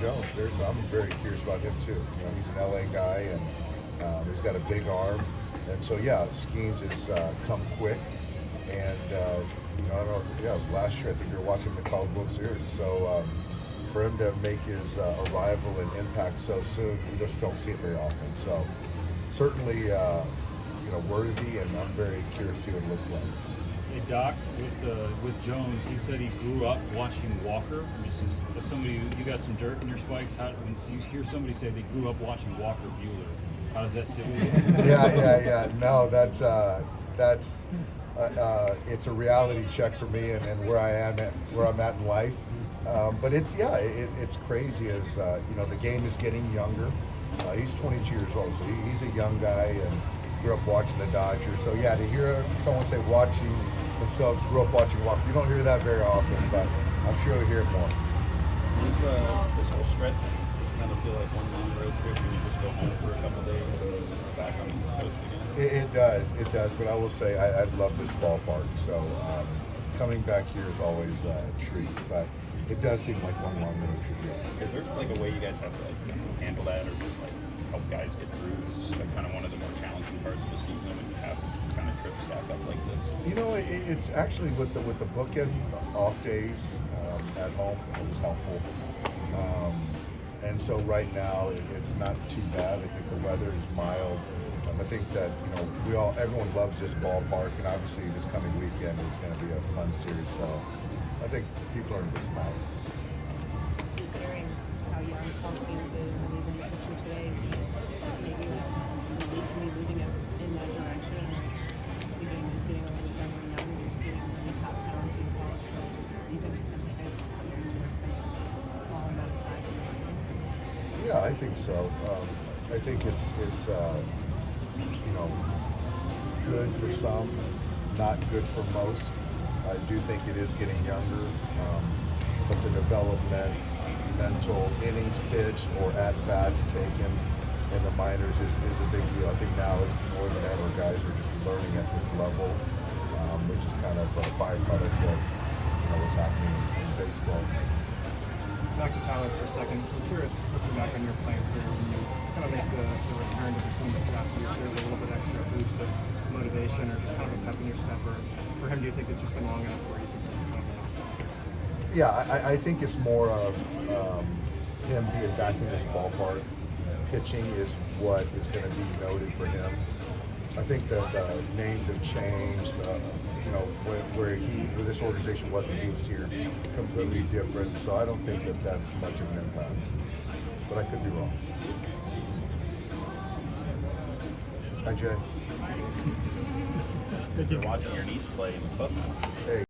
Jones, I'm very curious about him too. You know, he's an LA guy, and he's got a big arm, and so yeah, Skeens has come quick, and you know, I don't know if it was last year. I think we were watching the College World Series, so for him to make his arrival and impact so soon, we just don't see it very often. So certainly, you know, worthy, and I'm very curious to see what it looks like. Hey Doc, with Jones, he said he grew up watching Walker. Just as somebody, you got some dirt in your spikes. When you hear somebody say they grew up watching Walker Bueller, how does that sit with you? Yeah. No, that's it's a reality check for me, and where I'm at in life. But it's crazy as you know, the game is getting younger. He's 22 years old, so he's a young guy and grew up watching the Dodgers. So yeah, to hear someone say watching themselves grew up watching Walker, you don't hear that very often, but I'm sure you'll hear it more. This whole stretch kind of feel like one long road trip where you just go home for a couple days and back on the East Coast again? It does. But I will say I love this ballpark. So coming back here is always a treat. But it does seem like one long road trip. Yeah. Is there like a way you guys have to like handle that, or just like help guys get through? It's just like kind of one of the more challenging parts of the season when you have kind of trips stack up like this. You know, it's actually with the bookend off days at home, it was helpful. And so right now it's not too bad. I think the weather is mild. I think that, you know, everyone loves this ballpark, and obviously this coming weekend is going to be a fun series. So I think people are in a good spot. Just considering how young Paul Skeens is, and even the picture today, maybe we can be moving in that direction. The game is getting a little bit younger and younger. You're seeing really top talented college players, or even potentially high school players who are spending a small amount of time in the games. Yeah, I think so. I think it's you know, good for some, not good for most. I do think it is getting younger, but the development, mental innings pitched or at bats taken in the minors is a big deal. I think now more than ever, guys are just learning at this level, which is kind of a byproduct of, you know, what's happening in baseball. Back to Tyler for a second. I'm curious, looking back on your playing career, when you kind of make the return to the team after your career, a little bit extra boost of motivation, or just kind of a pep in your step, or for him, do you think it's just been long enough where you think that's kind of enough? Yeah, I think it's more of him being back in this ballpark. Pitching is what is going to be noted for him. I think that names have changed. You know, where this organization was when he was here, completely different. So I don't think that that's much of an impact. But I could be wrong. Hi, Jay. You're watching your niece play in the football. Hey.